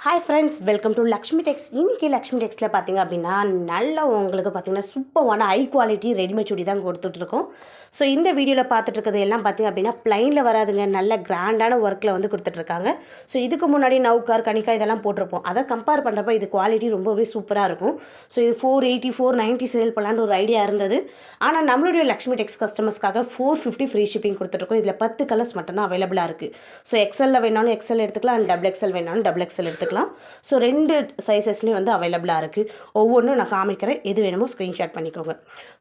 Hi friends, welcome to Lakshmi Tex. இன்றைக்கி லக்ஷ்மி டெக்ஸில் பார்த்திங்க அப்படின்னா நல்ல உங்களுக்கு பார்த்திங்கன்னா சூப்பரான ஹை குவாலிட்டி ரெடிமேட் சுடி தான் கொடுத்துட்ருக்கோம். ஸோ இந்த வீடியோவில் பார்த்துட்டு இருக்கிறது எல்லாம் பார்த்திங்க அப்படின்னா ப்ளைனில் வராதுங்க, நல்ல கிராண்டான ஒர்க்கில் வந்து கொடுத்துட்ருக்காங்க. ஸோ இதுக்கு முன்னாடி நவுக்கார் கணிக்கா இதெல்லாம் போட்டிருப்போம். அதை கம்பேர் பண்ணுறப்ப இது குவாலிட்டி ரொம்பவே சூப்பராக இருக்கும். ஸோ இது 480 490 சேல் பண்ணலான்னு ஒரு ஐடியா இருந்தது. ஆனால் நம்மளுடைய லக்ஷ்மி டெக்ஸ் கஸ்டமர்ஸ்க்காக 450 ஃப்ரீ ஷிப்பிங் கொடுத்துட்ருக்கோம். இதில் 10 கலர்ஸ் மட்டும்தான் அவைலபிளாக இருக்குது. ஸோ எக்ஸலில் வேணாலும் எக்ஸல் எடுத்துக்கலாம், அண்ட் டபுள் எக்ஸல் வேணாலும் டபுள் எக்ஸல் எடுத்துக்கலாம். ஸோ 2 சைஸஸ்லேயும் வந்து அவைலபிளாக இருக்குது. ஒவ்வொன்றும் நான் காமிக்கிறேன், எது வேணுமோ ஸ்க்ரீன்ஷாட் பண்ணிக்கோங்க.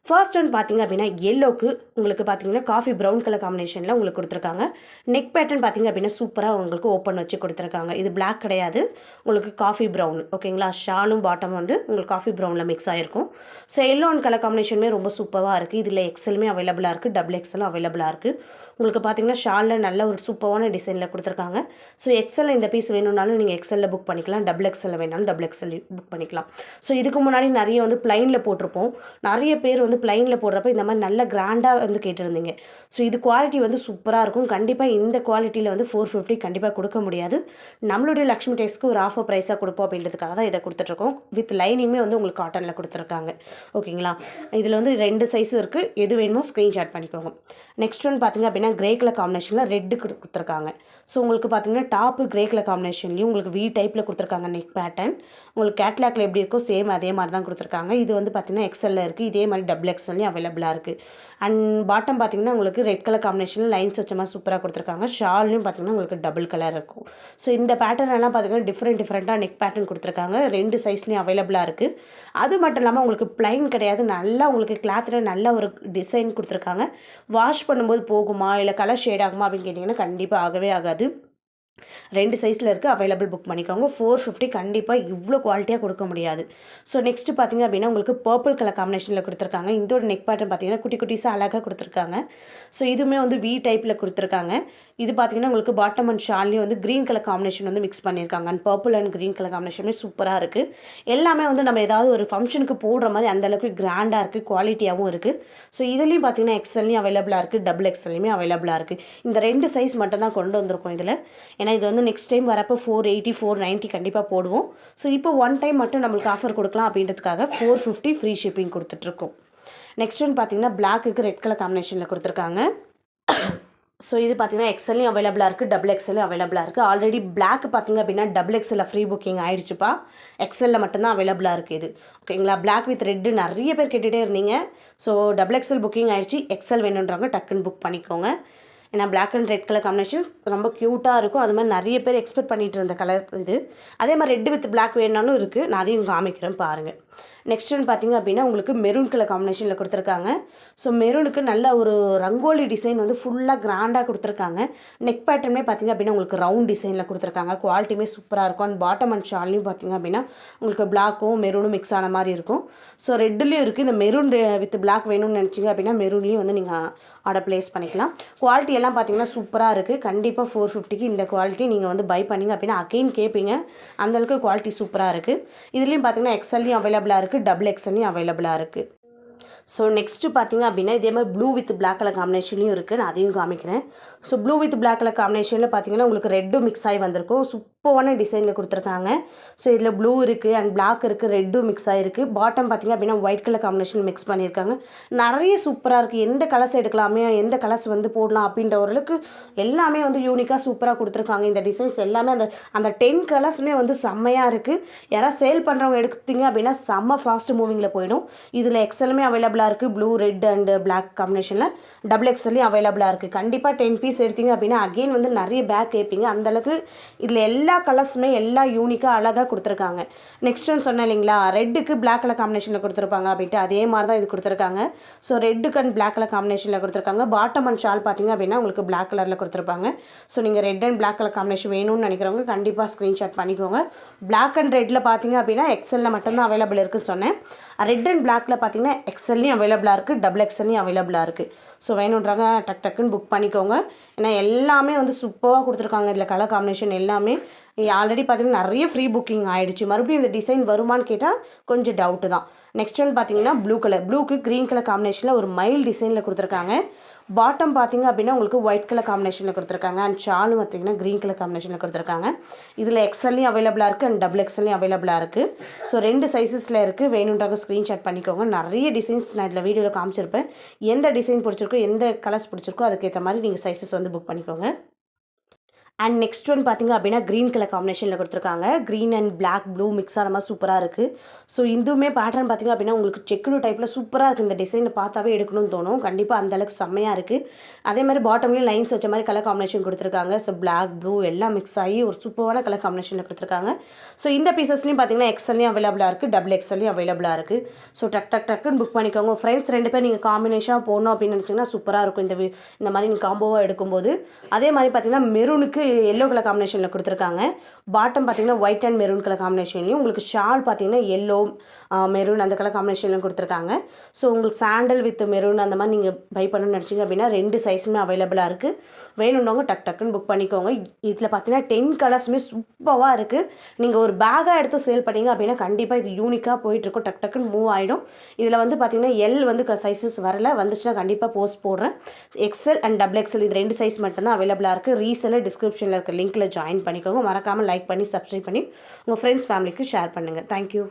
ஃபர்ஸ்ட் ஒன் பார்த்திங்க அப்படின்னா எல்லோக்கு உங்களுக்கு பார்த்திங்கன்னா காஃபி ப்ரௌன் கலர் காம்பினேஷனில் உங்களுக்கு கொடுத்துருக்காங்க. நெக் பேட்டர்ன் பார்த்திங்க அப்படின்னா சூப்பராக உங்களுக்கு ஓப்பன் வச்சு கொடுத்துருக்காங்க. இது பிளாக் கிடையாது, உங்களுக்கு காஃபி ப்ரௌன். ஓகேங்களா, ஷாலும் பாட்டம் வந்து உங்களுக்கு காஃபி ப்ரௌனில் மிக்ஸ் ஆகிருக்கும். ஸோ எல்லோ அண்ட் கலர் காம்பினேஷனுமே ரொம்ப சூப்பராக இருக்குது. இதில் எக்ஸலுமே அவைலபிளாக இருக்குது, டபுள் எக்ஸலும் அவைலபிளாக இருக்குது. உங்களுக்கு பார்த்திங்கன்னா ஷாலில் நல்ல ஒரு சூப்பரான டிசைனில் கொடுத்துருக்காங்க. ஸோ எக்ஸலில் இந்த பீஸ் வேணும்னாலும் நீங்கள் எக்ஸலில் புக் பண்ணிக்கலாம், டபுள் எக்ஸலில் வேணாலும் டபுள் எக்ஸல் புக் பண்ணிக்கலாம். ஸோ இதுக்கு முன்னாடி நிறைய வந்து ப்ளைனில் போட்டிருப்போம். நிறைய பேர் வந்து ப்ளைனில் போடுறப்ப இந்த மாதிரி நல்ல கிராண்டாக வந்து கேட்டிருந்தீங்க. ஸோ இது குவாலிட்டி வந்து சூப்பராக இருக்கும். கண்டிப்பாக இந்த குவாலிட்டியில் வந்து 450 கண்டிப்பாக கொடுக்க முடியாது. நம்மளுடைய லக்ஷ்மி டெக்ஸ்க்கு ஒரு ஆஃபர் ப்ரைஸாக கொடுப்போம் அப்படின்றதுக்காக தான் இதை கொடுத்துட்ருக்கோம். வித் லைனிங்குமே வந்து உங்களுக்கு காட்டனில் கொடுத்துருக்காங்க. ஓகேங்களா, இதில் வந்து 2 சைஸு இருக்குது, எது வேணுமோ ஸ்க்ரீன்ஷாட் பண்ணிக்கோங்க. நெக்ஸ்ட் ஒன் பார்த்திங்க அப்படின்னா கிரே கலர் காம்பினேஷனில் ரெட்டு கொடுத்துருக்காங்க. ஸோ உங்களுக்கு பார்த்திங்கன்னா டாப்பு கிரே கலர் காம்பினேஷன்லேயும் உங்களுக்கு வி டைப்பில் கொடுத்துருக்காங்க. நெக் பேட்டர்ன் உங்களுக்கு கேட்லாக்ல எப்படி இருக்கோ சேம் அதே மாதிரி தான் கொடுத்துருக்காங்க. இது வந்து பார்த்திங்கன்னா எக்ஸலில் இருக்குது, இதே மாதிரி டபுள் எக்ஸல்லையும் அவைலபிளாக இருக்குது. அண்ட் பாட்டம் பார்த்திங்கன்னா உங்களுக்கு ரெட் கலர் காம்பினேஷனில் லைன்ஸ் வச்ச மாதிரி சூப்பராக கொடுத்துருக்காங்க. ஷால்லையும் பார்த்திங்கன்னா உங்களுக்கு டபுள் கலர் இருக்கும். ஸோ இந்த பேட்டர்ன் எல்லாம் பார்த்திங்கன்னா டிஃப்ரெண்ட்டாக நெக் பேட்டர்ன் கொடுத்துருக்காங்க. 2 சைஸ்லேயும் அவைலபிளாக இருக்குது. அது மட்டும் இல்லாமல் உங்களுக்கு ப்ளைன் கிடையாது, நல்லா உங்களுக்கு கிளாத்தில் நல்ல ஒரு டிசைன் கொடுத்துருக்காங்க. வாஷ் பண்ணும்போது போகுமா இல்லை கலர் ஷேட் ஆகுமா அப்படின்னு கேட்டிங்கன்னா கண்டிப்பாக ஆகவே ஆகாது. 2 சைஸில் இருக்குது, அவைலபிள் புக் பண்ணிக்கோங்க. 450 கண்டிப்பாக இவ்வளோ குவாலிட்டியாக கொடுக்க முடியாது. ஸோ நெக்ஸ்ட்டு பார்த்திங்க அப்படின்னா உங்களுக்கு பர்பிள் கலர் காம்பினேஷனில் கொடுத்துருக்காங்க. இதோட நெக் பேட்டர்ன் பார்த்திங்கன்னா குட்டி குட்டிஸாக அழகாக கொடுத்துருக்காங்க. ஸோ இதுவுமே வந்து வி டைப்பில் கொடுத்துருக்காங்க. இது பார்த்திங்கன்னா உங்களுக்கு பாட்டம் அண்ட் ஷால்லையும் வந்து க்ரீன் கலர் காம்பினேஷன் வந்து மிக்ஸ் பண்ணியிருக்காங்க. And purple and green colour காம்பினேஷனுமே சூப்பராக இருக்குது. எல்லாமே வந்து நம்ம ஏதாவது ஒரு ஃபங்க்ஷனுக்கு போடுற மாதிரி அந்தளவுக்கு கிராண்டாக இருக்குது, குவாலிட்டியாகவும் இருக்குது. ஸோ இதுலேயும் பார்த்திங்கன்னா எக்ஸல்லையும் அவைலபிளாக இருக்குது, டபுள் எக்ஸல்லையுமே அவைலபிளாக இருக்குது. இந்த 2 சைஸ் மட்டும் தான் கொண்டு வந்திருக்கோம் இதில். ஏன்னா இது வந்து நெக்ஸ்ட் டைம் வரப்போ 480 490 கண்டிப்பாக போடுவோம். ஸோ இப்போ ஒன் டைம் மட்டும் நம்மளுக்கு ஆஃபர் கொடுக்கலாம் அப்படின்றதுக்காக 450 ஃப்ரீ ஷிப்பிங் கொடுத்துட்ருக்கோம். நெக்ஸ்ட் ஒன் பார்த்திங்கன்னா பிளாக்குக்கு ரெட் கலர் காம்பினேஷனில் கொடுத்துருக்காங்க. ஸோ இது பார்த்திங்கன்னா எக்ஸல்லையும் அவைலபிளாக இருக்குது, டபுள் எக்ஸல்லையும் அவைலபிளாக இருக்குது. ஆல்ரெடி பிளாக் பார்த்திங்க அப்படின்னா டபுள் எக்ஸலில் ஃப்ரீ புக்கிங் ஆகிடுச்சுப்பா. எக்ஸலில் மட்டும்தான் அவைலபிளாக இருக்குது இது. ஓகேங்களா, பிளாக் வித் ரெட்டு நிறைய பேர் கேட்டுகிட்டே இருந்தீங்க. ஸோ டபுள் எக்ஸல் புக்கிங் ஆகிடுச்சு, எக்ஸல் வேணுன்றவங்க டக்குன்னு புக் பண்ணிக்கோங்க. ஏன்னா black and red colour combination ரொம்ப க்யூட்டாக இருக்கும். அது மாதிரி நிறைய பேர் எக்ஸ்பெக்ட் பண்ணிகிட்டு இருந்த கலர் இது. அதே மாதிரி ரெட் வித் பிளாக் வேணாலும் இருக்குது, நான் அதையும் காமிக்கிறேன் பாருங்கள். நெக்ஸ்ட் ஒன் பார்த்திங்க அப்படின்னா உங்களுக்கு மெரூன் கலர் காம்பினேஷனில் கொடுத்துருக்காங்க. ஸோ மெரூனுக்கு நல்ல ஒரு ரங்கோலி டிசைன் வந்து ஃபுல்லாக கிராண்டாக கொடுத்துருக்காங்க. நெக் பேட்டர்னே பார்த்திங்க அப்படின்னா உங்களுக்கு ரவுண்ட் டிசைனில் கொடுத்துருக்காங்க. குவாலிட்டியுமே சூப்பராக இருக்கும். அண்ட் பாட்டம் அண்ட் ஷால்லையும் பார்த்திங்க அப்படின்னா உங்களுக்கு பிளாக்கும் மெரூனும் மிக்ஸ் ஆன மாதிரி இருக்கும். ஸோ ரெட்டுலேயும் இருக்குது. இந்த மெரூன் வித் பிளாக் வேணும்னு நினச்சிங்க அப்படின்னா மெரூன்லேயும் வந்து நீங்கள் ஆர்டர் ப்ளேஸ் பண்ணிக்கலாம். குவாலிட்டி எல்லாம் பார்த்திங்கன்னா சூப்பராக இருக்குது. கண்டிப்பாக 450க்கு இந்த குவாலிட்டி நீங்கள் வந்து பை பண்ணிங்க அப்படின்னா அகெயின் கேட்பீங்க, அந்தளவுக்கு குவாலிட்டி சூப்பராக இருக்குது. இதுலேயும் பார்த்திங்கன்னா எக்ஸல்லையும் அவைலபிளாக இருக்குது, டபுள் எக்ஸல்லையும் அவைலபிளாக இருக்குது. ஸோ நெக்ஸ்ட்டு பார்த்திங்க அப்படின்னா இதே மாதிரி ப்ளூ வித் பிளாக் கலர் காம்பினேஷன்லையும் இருக்குது, நான் அதையும் காமிக்கிறேன். So blue with black colour காம்பினேஷனில் பார்த்திங்கன்னா உங்களுக்கு ரெட்டும் மிக்ஸ் ஆகி வந்திருக்கும். சூப்பரான டிசைனில் கொடுத்துருக்காங்க. ஸோ இதில் ப்ளூ இருக்குது அண்ட் பிளாக் இருக்குது, ரெட்டும் மிக்ஸ் ஆகிருக்கு. பாட்டம் பார்த்திங்க அப்படின்னா ஒயிட் கலர் காம்பினேஷன் மிக்ஸ் பண்ணியிருக்காங்க. நிறைய சூப்பராக இருக்குது. எந்த கலர்ஸ் எடுக்கலாமே, எந்த கலர்ஸ் வந்து போடலாம் அப்படின்ற ஓரளவுக்கு எல்லாமே வந்து யூனிக்காக சூப்பராக கொடுத்துருக்காங்க. இந்த டிசைன்ஸ் எல்லாமே அந்த 10 கலர்ஸுமே வந்து செம்மையாக இருக்குது. யாராவது சேல் பண்ணுறவங்க எடுத்தீங்க அப்படின்னா செம்ம ஃபாஸ்ட் மூவிங்கில் போயிடும். இதில் எக்ஸலுமே அவைலபிளாக இருக்குது, ப்ளூ ரெட் அண்ட் பிளாக் காம்பினேஷனில். டபுள் எக்ஸல்லையும் அவைலபிளாக இருக்குது. கண்டிப்பாக 10 பீஸ் எடுத்தீங்க அப்படின்னா அகெயின் வந்து நிறைய பேக் கேட்பீங்க. அந்தளவுக்கு இதில் எல்லா கலர்ஸுமே எல்லாம் யூனிக்காக அழகாக கொடுத்துருக்காங்க. நெக்ஸ்ட் ஒன்று சொன்னேன் இல்லைங்களா, ரெட்டுக்கு பிளாக் கலர் காம்பினேஷனில் கொடுத்துருப்பாங்க அப்படின்ட்டு, அதே மாதிரி தான் இது கொடுத்துருக்காங்க. ஸோ ரெட்டுக்கு அண்ட் பிளாக் கலர் காம்பினேஷனில் கொடுத்துருக்காங்க. பாட்டம் அண்ட் ஷால் பார்த்திங்க அப்படின்னா உங்களுக்கு பிளாக் கலரில் கொடுத்துருப்பாங்க. ஸோ நீங்கள் red and black colour combination வேணும்னு நினைக்கிறவங்க கண்டிப்பாக ஸ்க்ரீன்ஷாட் பண்ணிக்கோங்க. பிளாக் அண்ட் ரெட்டில் பார்த்திங்க அப்படின்னா எக்ஸலில் மட்டும்தான் அவைலபிள் இருக்குதுன்னு சொன்னேன். ரெட் அண்ட் பிளாக்கில் பார்த்திங்கன்னா எக்ஸல்லையும் அவைலபிளாக இருக்குது, டபுள் எக்ஸல்லையும் அவைலபிளாக இருக்குது. ஸோ வேணுன்றாங்க டக்குன்னு புக் பண்ணிக்கோங்க. ஏன்னா எல்லாமே வந்து சூப்பராக கொடுத்துருக்காங்க. இதில் கலர் காம்பினேஷன் எல்லாமே ஆல்ரெடி பார்த்திங்கன்னா நிறைய ஃப்ரீ புக்கிங் ஆகிடுச்சு. மறுபடியும் இந்த டிசைன் வருமானு கேட்டால் கொஞ்சம் டவுட்டு தான். நெக்ஸ்ட் ஒன் பார்த்திங்கன்னா ப்ளூ கலர், ப்ளூக்கு க்ரீன் கலர் காம்பினேஷனில் ஒரு மைல் டிசைனில் கொடுத்துருக்காங்க. பாட்டம் பார்த்திங்க அப்படின்னா உங்களுக்கு ஒயிட் கலர் காம்பினேஷனில் கொடுத்துருக்காங்க. அண்ட் ஷாலும் பார்த்திங்கன்னா க்ரீன் கலர் காம்பினேஷனில் கொடுத்துருக்காங்க. இதில் எக்ஸ்எல்லையும் அவைலபிளாக இருக்குது அண்ட் டபுள் எக்ஸ்எல்லையும் அவைலபிளாக இருக்குது. ஸோ 2 சைஸஸில் இருக்குது. வேணுன்றவங்க ஸ்க்ரீன்ஷாட் பண்ணிக்கோங்க. நிறைய டிசைன்ஸ் நான் இதில் வீடியோவில் காமிச்சிருப்பேன். எந்த டிசைன் பிடிச்சிருக்கோ, எந்த கலர்ஸ் பிடிச்சிருக்கோ அதுக்கேற்ற மாதிரி நீங்கள் சைஸஸ் வந்து புக் பண்ணிக்கோங்க. அண்ட் நெக்ஸ்ட் ஒன் பார்த்திங்க அப்படின்னா க்ரீன் கலர் காம்பினேஷனில் கொடுத்துருக்காங்க. Green and black blue mix ஆன மாதிரி சூப்பராக இருக்குது. ஸோ இதுவுமே பேட்டர்ன் பார்த்திங்க அப்படின்னா உங்களுக்கு செக்குடு டைப்பில் சூப்பராக இருக்குது. இந்த டிசைனை பார்த்தாவே எடுக்கணும்னு தோணும். கண்டிப்பாக அந்தளவுக்கு செம்மையாக இருக்குது. அதே மாதிரி பாட்டம்லேயும் லைன்ஸ் வச்ச மாதிரி கலர் காம்பினேஷன் கொடுத்துருக்காங்க. ஸோ பிளாக் ப்ளூ எல்லாம் மிக்ஸ் ஆகி ஒரு சூப்பரான கலர் காம்பினேஷனில் கொடுத்துருக்காங்க. ஸோ இந்த பீசஸ்லையும் பார்த்திங்கன்னா எக்ஸ்எல்லையும் அவைலபிளாக இருக்குது, டபுள் எக்ஸ்எல்லையும் அவைலபிளாக இருக்குது. ஸோ டக்குன்னு புக் பண்ணிக்கோங்க. ஃப்ரெண்ட்ஸ் 2 பேர் நீங்கள் காம்பினேஷனாக போடணும் அப்படின்னு நினச்சிங்கன்னா சூப்பராக இருக்கும் இந்த மாதிரி நீங்கள் காம்போவாக எடுக்கும்போது. அதே மாதிரி பார்த்திங்கன்னா மெரூனுக்கு எல்லோ கலர் காம்பினேஷனில் கொடுத்துருக்காங்க. பாட்டம் பார்த்திங்கன்னா ஒயிட் அண்ட் மெரூன் கலர் காம்பினேஷன்லையும், உங்களுக்கு ஷால் பார்த்திங்கன்னா எல்லோ மெரூன் அந்த கலர் காம்பினேஷன்லையும் கொடுத்துருக்காங்க. ஸோ உங்களுக்கு சாண்டல் வித் மெரூன் அந்த மாதிரி நீங்கள் பை பண்ணணும்னு நினச்சிங்க அப்படின்னா 2 சைஸுமே அவைலபிளாக இருக்குது. வேணும்னவங்க டக்குன்னு புக் பண்ணிக்கோங்க. இதில் பார்த்தீங்கன்னா 10 கலர்ஸுமே சூப்பராக இருக்குது. நீங்கள் ஒரு பேக்காக எடுத்து சேல் பண்ணிங்க அப்படின்னா கண்டிப்பாக இது யூனிக்காக போயிட்டுருக்கும். டக்குன்னு மூவ் ஆகிடும். இதில் வந்து பார்த்திங்கன்னா எல் வந்து சைஸஸ் வரல, வந்துச்சுன்னா கண்டிப்பாக போஸ்ட் போடுறேன். எக்ஸ்எல் அண்ட் டபுள் எக்ஸ்எல் இது 2 சைஸ் மட்டும்தான் அவைலபிளாக இருக்குது. ரீசெல்ல டிஸ்கிரிப்ஷனில் இருக்க லிங்க்கில் ஜாயின் பண்ணிக்கோங்க. மறக்காமல் லைக் பண்ணி சப்ஸ்கிரைப் பண்ணி உங்கள் ஃப்ரெண்ட்ஸ் ஃபேமிலிக்கு ஷேர் பண்ணுங்கள். தேங்க்யூ.